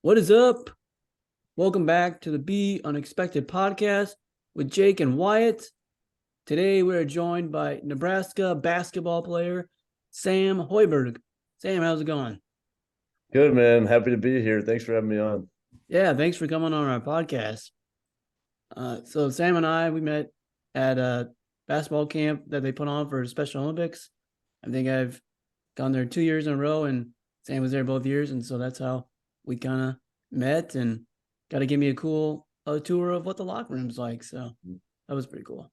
What is up? Welcome back to the Be Unexpected podcast with Jake and Wyatt. Today we are joined by Nebraska basketball player Sam Hoiberg. Sam, how's it going? Good, man. Happy to be here. Thanks for having me on. Yeah, thanks for coming on our podcast. So Sam and we met at a basketball camp that they put on for Special Olympics. I think I've gone there 2 years in a row, and Sam was there both years, and so that's how we kind of met and got to give me a cool tour of what the locker room's like. So that was pretty cool.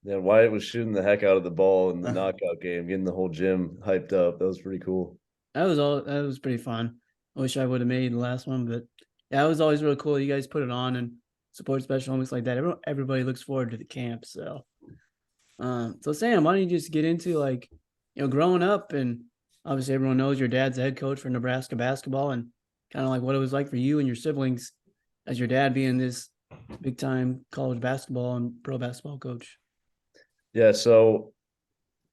Yeah, Wyatt was shooting the heck out of the ball in the knockout game, getting the whole gym hyped up. That was pretty cool. That was pretty fun. I wish I would have made the last one, but yeah, it was always really cool. You guys put it on and support Special Olympics like that. Everybody looks forward to the camp. So Sam, why don't you just get into growing up, and obviously everyone knows your dad's the head coach for Nebraska basketball, and kind of like what it was like for you and your siblings as your dad being this big time college basketball and pro basketball coach. Yeah, so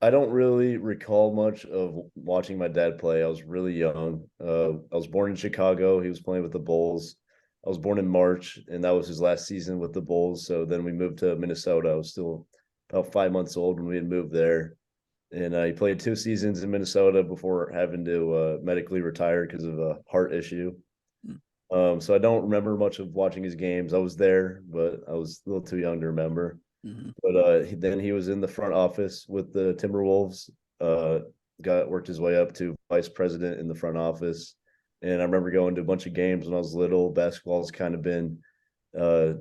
I don't really recall much of watching my dad play. I was really young. I was born in Chicago. He was playing with the Bulls. I was born in March, and that was his last season with the Bulls. So then we moved to Minnesota. I was still about 5 months old when we had moved there. And he played 2 seasons in Minnesota before having to medically retire because of a heart issue. So I don't remember much of watching his games. I was there, but I was a little too young to remember. Mm-hmm. But then he was in the front office with the Timberwolves. Worked his way up to vice president in the front office. And I remember going to a bunch of games when I was little. Basketball's kind of been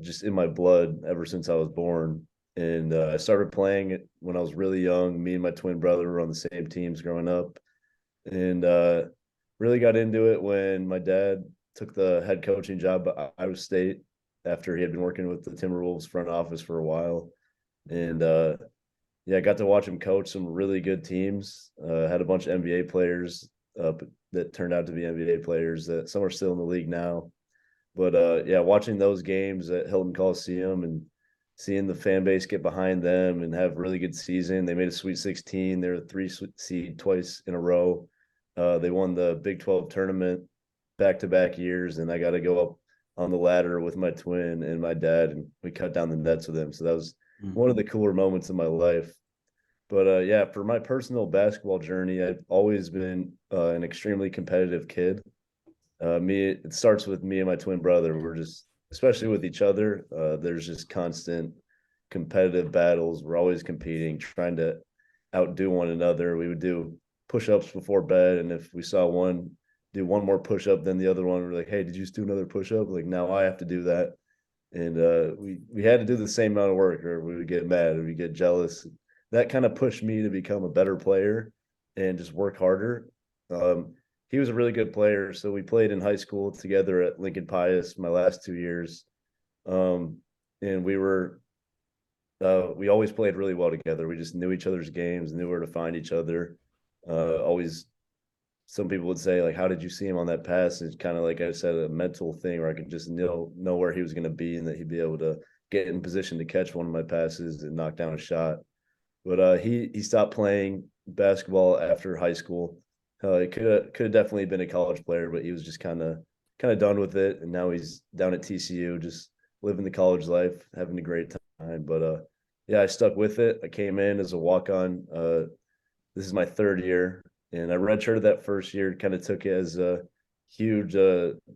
just in my blood ever since I was born. And I started playing it when I was really young. Me and my twin brother were on the same teams growing up. And really got into it when my dad took the head coaching job at Iowa State after he had been working with the Timberwolves front office for a while. And I got to watch him coach some really good teams. Had a bunch of NBA players that turned out to be NBA players that some are still in the league now. But watching those games at Hilton Coliseum and seeing the fan base get behind them and have really good season. They made a Sweet 16. They're a 3 seed twice in a row. They won the Big 12 tournament back-to-back years, and I got to go up on the ladder with my twin and my dad, and we cut down the nets with him. So that was one of the cooler moments of my life. But for my personal basketball journey, I've always been an extremely competitive kid. It starts with me and my twin brother. We're just, especially with each other, there's just constant competitive battles. We're always competing, trying to outdo one another. We would do push-ups before bed, and if we saw one do one more push-up than the other one, we're like, hey, did you just do another push-up? Like, now I have to do that. And we had to do the same amount of work, or we would get mad, or we get jealous. That kind of pushed me to become a better player and just work harder. He was a really good player, so we played in high school together at Lincoln Pius my last 2 years. And we always played really well together. We just knew each other's games, knew where to find each other. Always, some people would say, like, how did you see him on that pass? It's kind of like I said, a mental thing where I could just know where he was going to be and that he'd be able to get in position to catch one of my passes and knock down a shot. But he stopped playing basketball after high school. He could have definitely been a college player, but he was just kind of done with it. And now he's down at TCU, just living the college life, having a great time. But I stuck with it. I came in as a walk-on. This is my third year, and I redshirted that first year. Kind of took it as a huge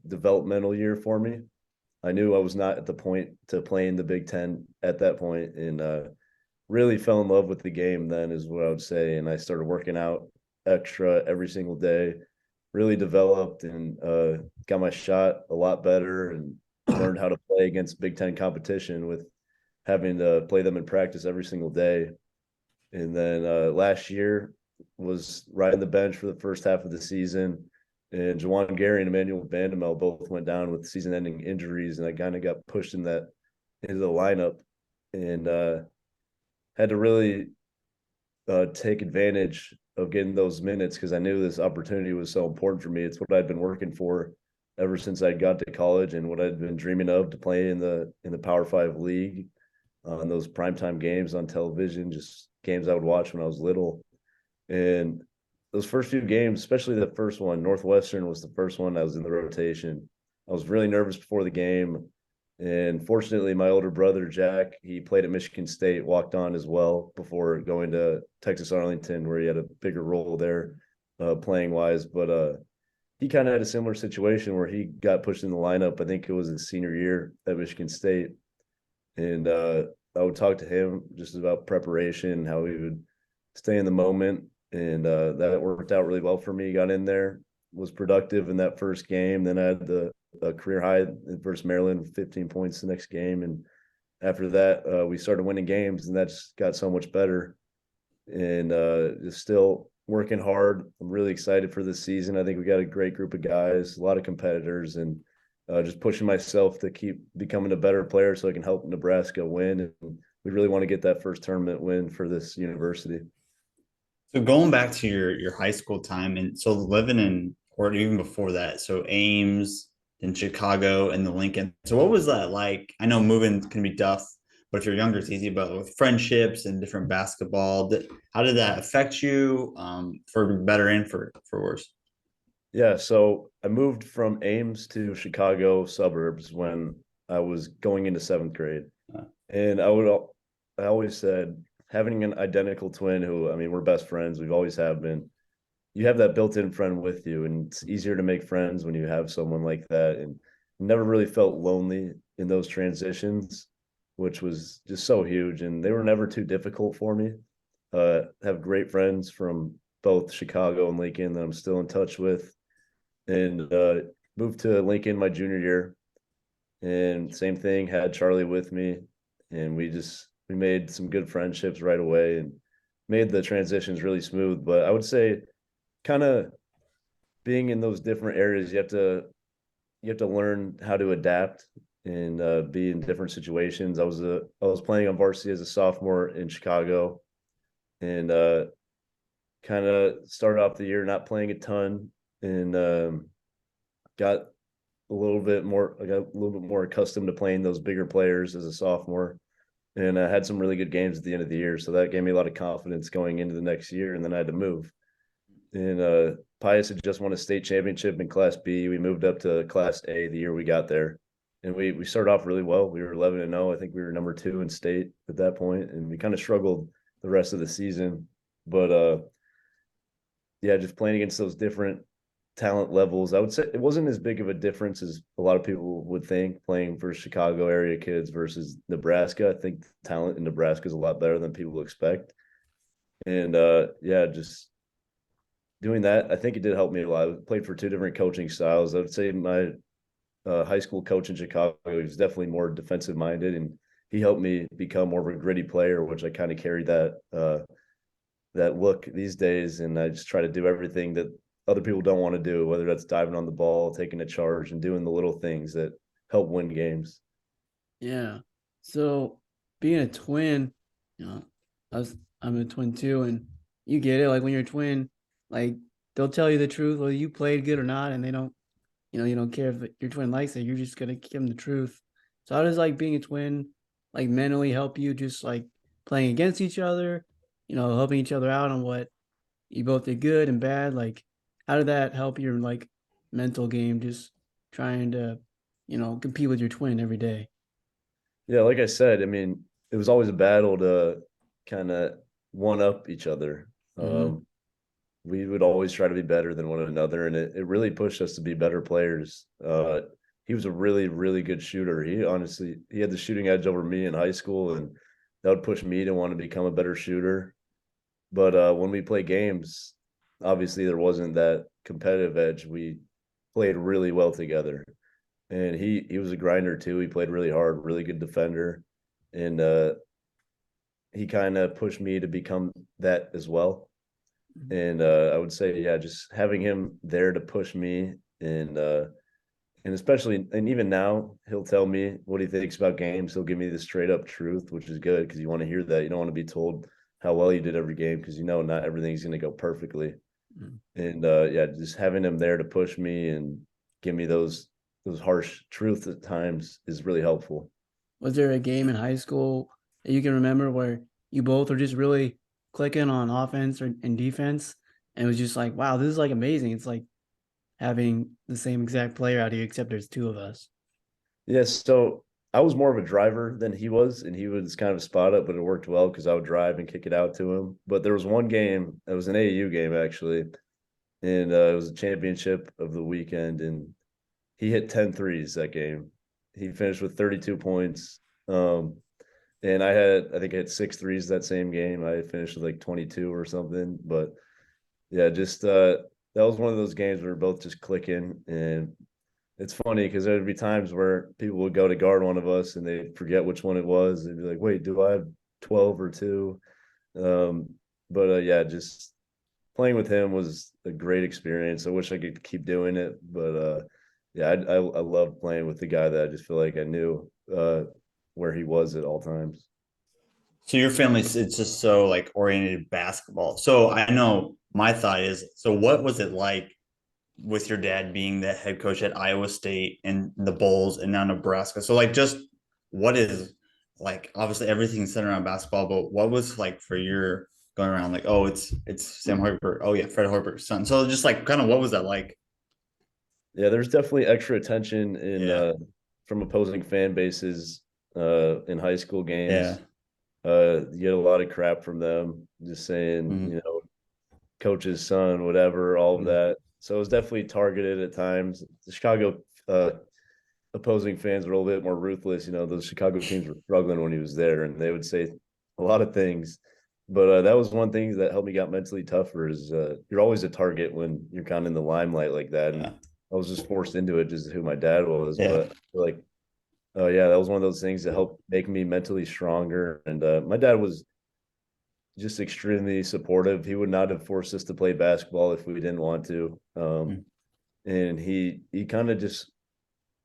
developmental year for me. I knew I was not at the point to play in the Big Ten at that point, and really fell in love with the game then, is what I would say. And I started working out extra every single day, really developed and got my shot a lot better, and learned how to play against Big Ten competition with having to play them in practice every single day. And then last year was riding the bench for the first half of the season. And Juwan Gary and Emmanuel Bandamel both went down with season-ending injuries, and I kind of got pushed into the lineup, and had to really take advantage of getting those minutes because I knew this opportunity was so important for me. It's what I'd been working for ever since I got to college, and what I'd been dreaming of, to play in the Power 5 league, in those primetime games on television, just games I would watch when I was little. And those first few games, especially the first one, Northwestern was the first one I was in the rotation. I was really nervous before the game. And fortunately, my older brother, Jack, he played at Michigan State, walked on as well before going to Texas Arlington, where he had a bigger role there playing wise. But he kind of had a similar situation where he got pushed in the lineup. I think it was his senior year at Michigan State. And I would talk to him just about preparation, how he would stay in the moment. And that worked out really well for me. Got in there, was productive in that first game. Then I had the career high versus Maryland, 15 points the next game. And after that, we started winning games, and that just got so much better. And just still working hard. I'm really excited for this season. I think we got a great group of guys, a lot of competitors, and just pushing myself to keep becoming a better player so I can help Nebraska win. And we really want to get that first tournament win for this university. So going back to your high school time, and so living in, or even before that, so Ames, then Chicago, and the Lincoln. So what was that like? I know moving can be tough, but if you're younger, it's easy. But with friendships and different basketball, how did that affect you, for better and for worse? Yeah, so I moved from Ames to Chicago suburbs when I was going into seventh grade. And I always said, having an identical twin who, I mean, we're best friends, we've always have been, you have that built-in friend with you, and it's easier to make friends when you have someone like that. And never really felt lonely in those transitions, which was just so huge. And they were never too difficult for me. Have great friends from both Chicago and Lincoln that I'm still in touch with. And moved to Lincoln my junior year. And same thing, had Charlie with me. And we made some good friendships right away and made the transitions really smooth. But I would say kind of being in those different areas, you have to learn how to adapt and be in different situations. I was playing on varsity as a sophomore in Chicago, and kind of started off the year not playing a ton, and got I got a little bit more accustomed to playing those bigger players as a sophomore, and I had some really good games at the end of the year. So that gave me a lot of confidence going into the next year. And then I had to move. And Pius had just won a state championship in Class B. We moved up to Class A the year we got there, and we started off really well. We were 11-0. I think we were number 2 in state at that point, and we kind of struggled the rest of the season. But yeah, just playing against those different talent levels, I would say it wasn't as big of a difference as a lot of people would think, playing for Chicago area kids versus Nebraska. I think the talent in Nebraska is a lot better than people expect. And yeah, just doing that, I think it did help me a lot. I played for 2 different coaching styles. I would say my high school coach in Chicago was definitely more defensive minded, and he helped me become more of a gritty player, which I kind of carried that look these days. And I just try to do everything that other people don't want to do, whether that's diving on the ball, taking a charge, and doing the little things that help win games. Yeah. So being a twin, you know, I'm a twin too, and you get it. Like when you're a twin, like they'll tell you the truth, whether you played good or not, and they don't, you don't care if your twin likes it. You're just gonna give them the truth. So how does like being a twin, like mentally help you, just like playing against each other, helping each other out on what you both did good and bad? Like, how did that help your like mental game? Just trying to, compete with your twin every day. Yeah, like I said, I mean, it was always a battle to kind of one up each other. Mm-hmm. We would always try to be better than one another, and it really pushed us to be better players. He was a really, really good shooter. He had the shooting edge over me in high school, and that would push me to want to become a better shooter. But when we play games, obviously there wasn't that competitive edge. We played really well together, and he was a grinder too. He played really hard, really good defender, and he kind of pushed me to become that as well. And I would say, yeah, just having him there to push me, and especially, and even now, he'll tell me what he thinks about games. He'll give me the straight up truth, which is good because you want to hear that. You don't want to be told how well you did every game, because not everything's going to go perfectly. Mm-hmm. And yeah, just having him there to push me and give me those harsh truths at times is really helpful. Was there a game in high school that you can remember where you both are just really clicking on offense and defense, and it was just like, wow, this is like amazing? It's like having the same exact player out here, except there's two of us. Yes, so I was more of a driver than he was, and he was kind of a spot up, but it worked well because I would drive and kick it out to him. But there was one game, it was an AAU game actually, and it was a championship of the weekend, and he hit 10 threes that game. He finished with 32 points. And I think I hit 6 threes that same game. I finished with like 22 or something. But yeah, just that was one of those games where we're both just clicking. And it's funny because there'd be times where people would go to guard one of us and they forget which one it was. They'd be like, wait, do I have 12 or two? But yeah, just playing with him was a great experience. I wish I could keep doing it, but yeah, I love playing with the guy that I just feel like I knew where he was at all times. So your family's it's just so like oriented basketball. So I know my thought is, so what was it like with your dad being the head coach at Iowa State and the Bulls and now Nebraska? So like just what is like obviously everything's centered around basketball, but what was like for your going around like, oh, it's Sam Hoiberg. Oh yeah, Fred Hoiberg's son. So just like kind of what was that like? Yeah, there's definitely extra attention in Yeah. from opposing fan bases in high school Yeah. games. You get a lot of crap from them, just saying, Mhm. coach's son, whatever, all of Mhm. that. So it was definitely targeted at times. The Chicago opposing fans were a little bit more ruthless. Those Chicago teams were struggling when he was there, and they would say a lot of things. But that was one thing that helped me get mentally tougher is you're always a target when you're kind of in the limelight like that. And Yeah. I was just forced into it just who my dad was. Yeah. But I feel like, oh yeah, that was one of those things that helped make me mentally stronger. And my dad was just extremely supportive. He would not have forced us to play basketball if we didn't want to. Mhm. And he kind of just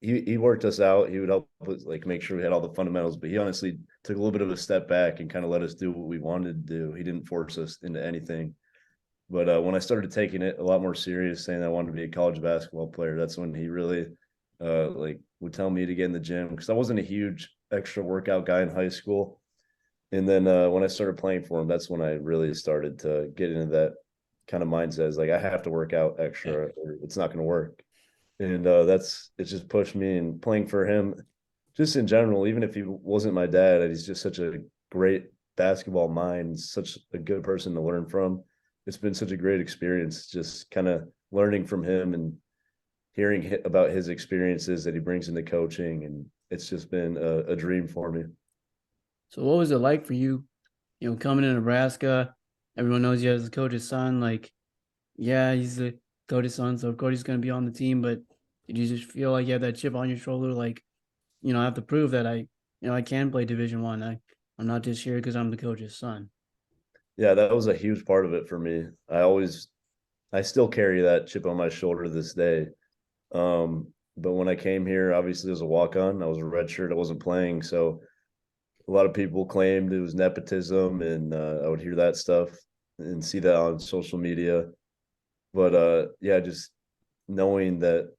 he worked us out. He would help us like make sure we had all the fundamentals, but he honestly took a little bit of a step back and kind of let us do what we wanted to do. He didn't force us into anything. But when I started taking it a lot more serious, saying I wanted to be a college basketball player, that's when he really like would tell me to get in the gym because I wasn't a huge extra workout guy in high school. And then when I started playing for him, that's when I really started to get into that kind of mindset. Is like I have to work out Yeah. extra, or it's not going to work. And it's just pushed me. And playing for him, just in general, even if he wasn't my dad, he's just such a great basketball mind, such a good person to learn from. It's been such a great experience, just kind of learning from him and hearing about his experiences that he brings into coaching, and it's just been a dream for me. So what was it like for you, coming to Nebraska? Everyone knows you as the coach's son. Like, yeah, he's the coach's son, so Cody's gonna be on the team, but did you just feel like you had that chip on your shoulder, like, I have to prove that I can play Division 1. I'm not just here because I'm the coach's son. Yeah, that was a huge part of it for me. I still carry that chip on my shoulder to this day. But when I came here, obviously as a walk on, I was a redshirt. I wasn't playing. So a lot of people claimed it was nepotism, and I would hear that stuff and see that on social media. But yeah, just knowing that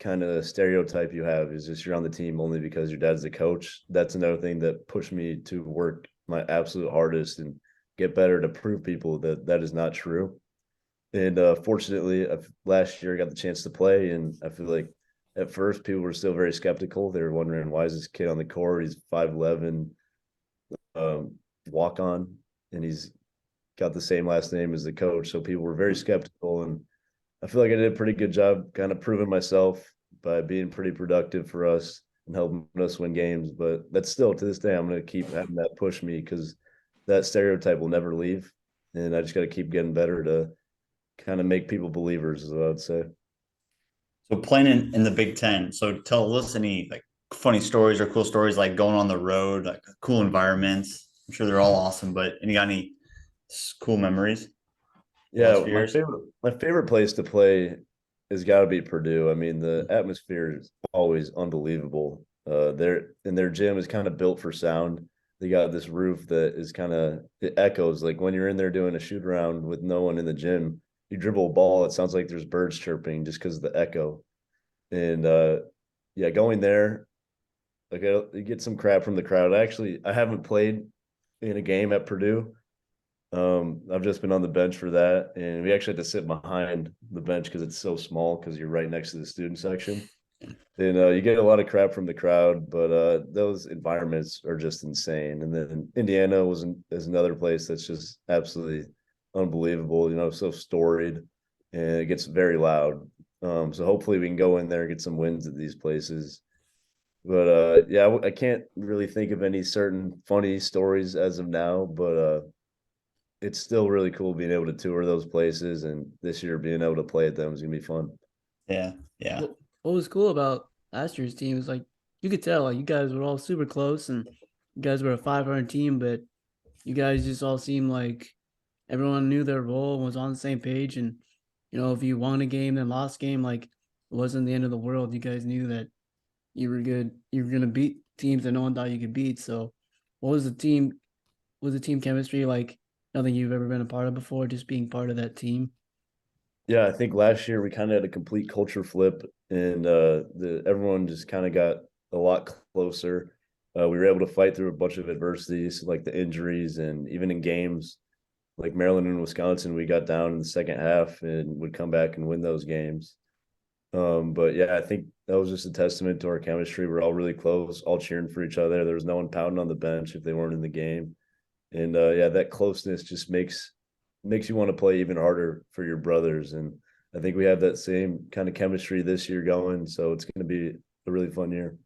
kind of stereotype you have is just you're on the team only because your dad's the coach. That's another thing that pushed me to work my absolute hardest and get better to prove people that that is not true. And fortunately, last year I got the chance to play, and I feel like at first people were still very skeptical. They were wondering why is this kid on the court? He's 5'11", walk on, and he's got the same last name as the coach. So people were very skeptical, and I feel like I did a pretty good job kind of proving myself by being pretty productive for us and helping us win games. But that's still to this day, I'm going to keep having that push me because that stereotype will never leave, and I just got to keep getting better to kind of make people believers, is what I'd say. So playing in the Big Ten. So tell us any like funny stories or cool stories like going on the road, like cool environments. I'm sure they're all awesome, but any got any cool memories the last Yeah, few my years? favorite place to play has got to be Purdue. I mean, the atmosphere is always unbelievable. Their gym is kind of built for sound. They got this roof that is kind of it echoes like when you're in there doing a shoot around with no one in the gym. You dribble a ball, it sounds like there's birds chirping just because of the echo. And yeah, going there, like you get some crap from the crowd. I haven't played in a game at Purdue, I've just been on the bench for that, and we actually had to sit behind the bench because it's so small because you're right next to the student section. And you get a lot of crap from the crowd, but those environments are just insane. And then Indiana is another place that's just absolutely unbelievable. So storied, and it gets very loud. So hopefully we can go in there and get some wins at these places. But yeah, I can't really think of any certain funny stories as of now. But it's still really cool being able to tour those places, and this year being able to play at them is gonna be fun. Yeah, yeah. What was cool about last year's team is like you could tell like you guys were all super close and you guys were a 500 team, but you guys just all seemed like everyone knew their role and was on the same page. And if you won a game then lost a game, like it wasn't the end of the world. You guys knew that you were good. You were gonna beat teams that no one thought you could beat. So, what was the team? Was the team chemistry like nothing you've ever been a part of before? Just being part of that team. Yeah, I think last year we kind of had a complete culture flip, and the everyone just kind of got a lot closer. We were able to fight through a bunch of adversities, like the injuries, and even in games like Maryland and Wisconsin, we got down in the second half and would come back and win those games. But yeah, I think that was just a testament to our chemistry. We're all really close, all cheering for each other. There was no one pounding on the bench if they weren't in the game. And yeah, that closeness just makes you want to play even harder for your brothers. And I think we have that same kind of chemistry this year going. So it's going to be a really fun year.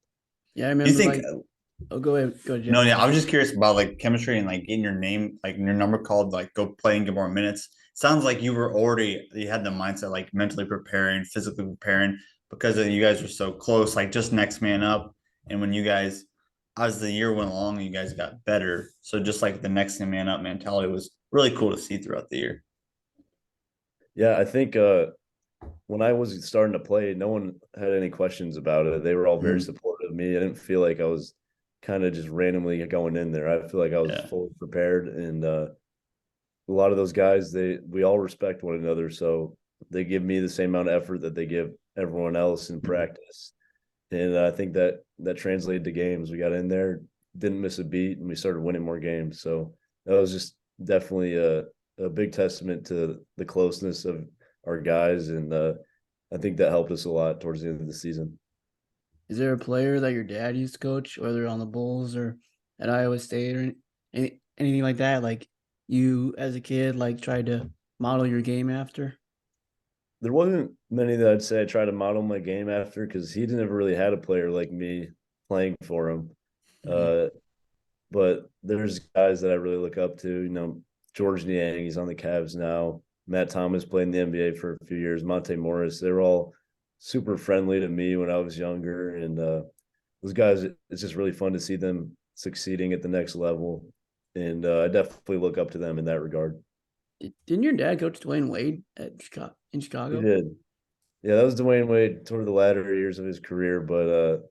Yeah, I Do you remember think? like. Oh, go ahead, go ahead, Jeff. No, yeah. I was just curious about like chemistry and like getting your name, like your number called, like go play and get more minutes. Sounds like you had the mindset like mentally preparing, physically preparing because you guys were so close, like just next man up. And when you guys, as the year went along, you guys got better. So just like the next man up mentality was really cool to see throughout the year. Yeah, I think when I was starting to play, no one had any questions about it. They were all very Mhm. supportive of me. I didn't feel like I was kind of just randomly going in there. I feel like I was Yeah. fully prepared, and a lot of those guys, we all respect one another, so they give me the same amount of effort that they give everyone else in practice. And I think that translated to games. We got in there, didn't miss a beat, and we started winning more games. So that was just definitely a big testament to the closeness of our guys, and I think that helped us a lot towards the end of the season. Is there a player that your dad used to coach, whether on the Bulls or at Iowa State or anything like that? Like you as a kid, like tried to model your game after? There wasn't many that I'd say I try to model my game after because he never really had a player like me playing for him. Mhm. Uh, but there's guys that I really look up to. George Niang, he's on the Cavs now. Matt Thomas played in the NBA for a few years. Monte Morris, they were all super friendly to me when I was younger, and those guys, it's just really fun to see them succeeding at the next level, and I definitely look up to them in that regard. Didn't your dad coach Dwayne Wade at Chicago in He Chicago? did, yeah. That was Dwayne Wade toward the latter years of his career, but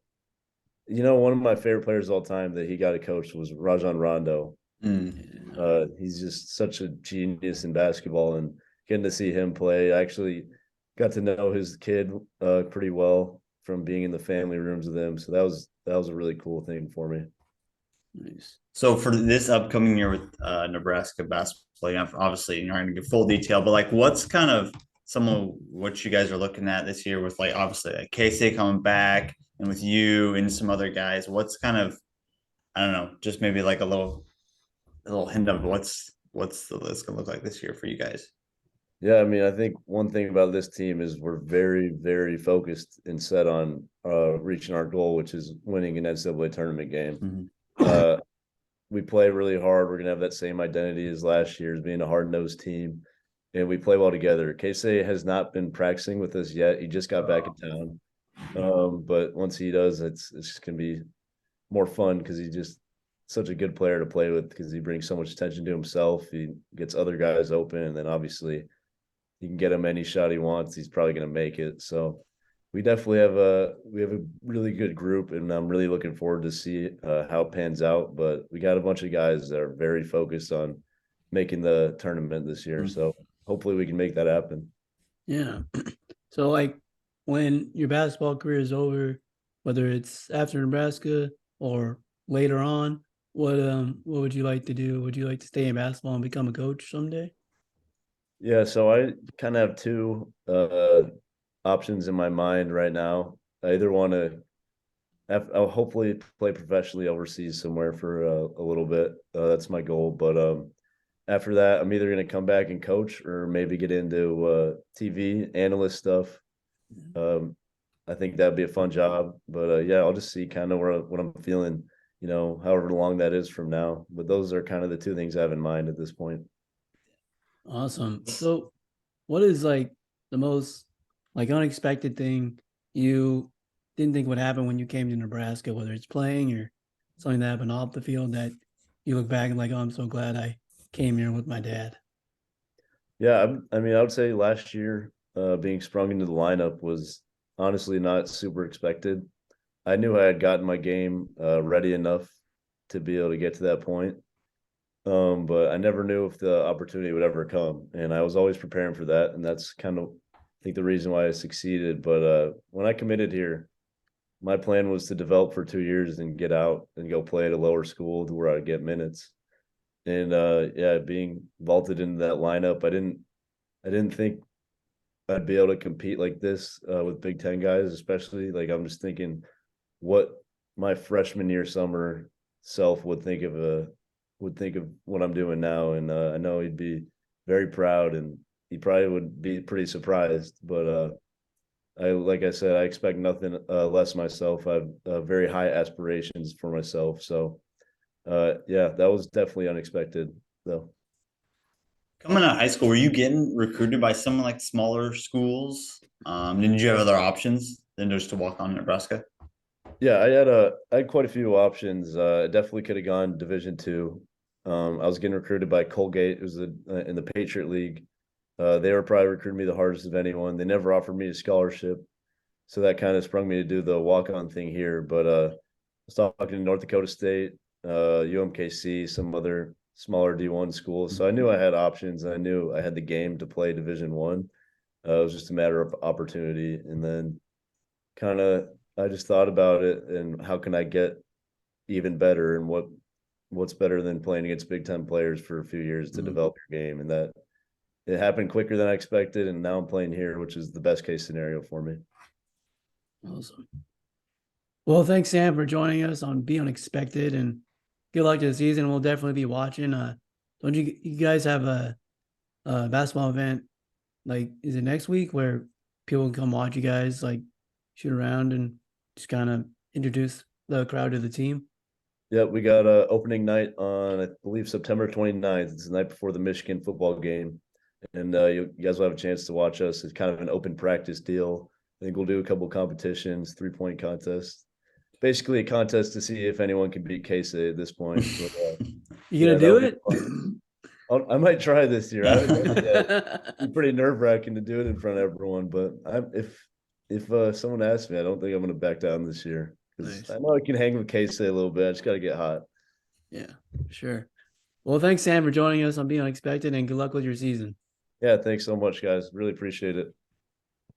one of my favorite players of all time that he got to coach was Rajon Rondo. Mm. Yeah. He's just such a genius in basketball, and getting to see him play. I actually got to know his kid pretty well from being in the family rooms with him. So that was a really cool thing for me. Nice. So for this upcoming year with Nebraska basketball, obviously you're not going to give full detail, but like what's kind of some of what you guys are looking at this year with like obviously like Casey coming back and with you and some other guys, what's kind of I don't know, just maybe like a little hint of what's the list gonna look like this year for you guys? Yeah, I mean, I think one thing about this team is we're very, very focused and set on reaching our goal, which is winning an NCAA tournament game. Mhm. Uh, we play really hard. We're gonna have that same identity as last year, as being a hard nosed team, and we play well together. Casey has not been practicing with us yet. He just got back in town, but once he does, it's just gonna be more fun because he's just such a good player to play with because he brings so much attention to himself. He gets other guys open, and then obviously you can get him any shot he wants. He's probably gonna make it. So we have a really good group, and I'm really looking forward to see how it pans out. But we got a bunch of guys that are very focused on making the tournament this year. Mhm. So hopefully we can make that happen. Yeah. So like when your basketball career is over, whether it's after Nebraska or later on, what would you like to do? Would you like to stay in basketball and become a coach someday? Yeah, so I kind of have two options in my mind right now. I either want to I'll hopefully play professionally overseas somewhere for a little bit. That's my goal. But after that, I'm either going to come back and coach or maybe get into TV analyst stuff. Um, I think that'd be a fun job. But yeah, I'll just see kind of what I'm feeling, however long that is from now. But those are kind of the two things I have in mind at this point. Awesome. So, what is like the most like unexpected thing you didn't think would happen when you came to Nebraska, whether it's playing or something that happened off the field that you look back and like, oh, I'm so glad I came here with my dad. Yeah, I mean, I would say last year, being sprung into the lineup was honestly not super expected. I knew I had gotten my game ready enough to be able to get to that point. But I never knew if the opportunity would ever come. And I was always preparing for that. And that's kind of, I think, the reason why I succeeded. But when I committed here, my plan was to develop for 2 years and get out and go play at a lower school to where I'd get minutes. And yeah, being vaulted into that lineup, I didn't think I'd be able to compete like this with Big Ten guys, especially. Like I'm just thinking what my freshman year summer self would think of what I'm doing now, and I know he'd be very proud, and he probably would be pretty surprised. But like I said, I expect nothing less myself. I have very high aspirations for myself. So yeah, that was definitely unexpected, though. Coming out of high school, were you getting recruited by some like smaller schools? Did you have other options than just to walk on Nebraska? Yeah, I had quite a few options. I definitely could have gone Division 2. I was getting recruited by Colgate. It was in the Patriot League. They were probably recruiting me the hardest of anyone. They never offered me a scholarship, so that kind of sprung me to do the walk-on thing here. But I was talking to North Dakota State, UMKC, some other smaller D1 schools. So I knew I had options. I knew I had the game to play Division 1. It was just a matter of opportunity, and then kind of I just thought about it and how can I get even better, and what's better than playing against Big Ten players for a few years to develop your game. And that it happened quicker than I expected, and now I'm playing here, which is the best case scenario for me. Awesome. Well, thanks, Sam, for joining us on Be Unexpected, and good luck to the season. We'll definitely be watching. Don't you guys have a basketball event? Like, is it next week where people can come watch you guys like shoot around and just kind of introduce the crowd to the team? Yeah, we got opening night on, I believe, September 29th. It's the night before the Michigan football game. And you guys will have a chance to watch us. It's kind of an open practice deal. I think we'll do a couple competitions, 3-point contests. Basically a contest to see if anyone can beat K-State at this point. But, You gonna do that'll be it? fun. I might try this year. I haven't done it yet. It's pretty nerve-wracking to do it in front of everyone, but if someone asks me, I don't think I'm going to back down this year because Nice. I know I can hang with K-State a little bit. I just got to get hot. Yeah, sure. Well, thanks, Sam, for joining us on Being Unexpected, and good luck with your season. Yeah, thanks so much, guys. Really appreciate it.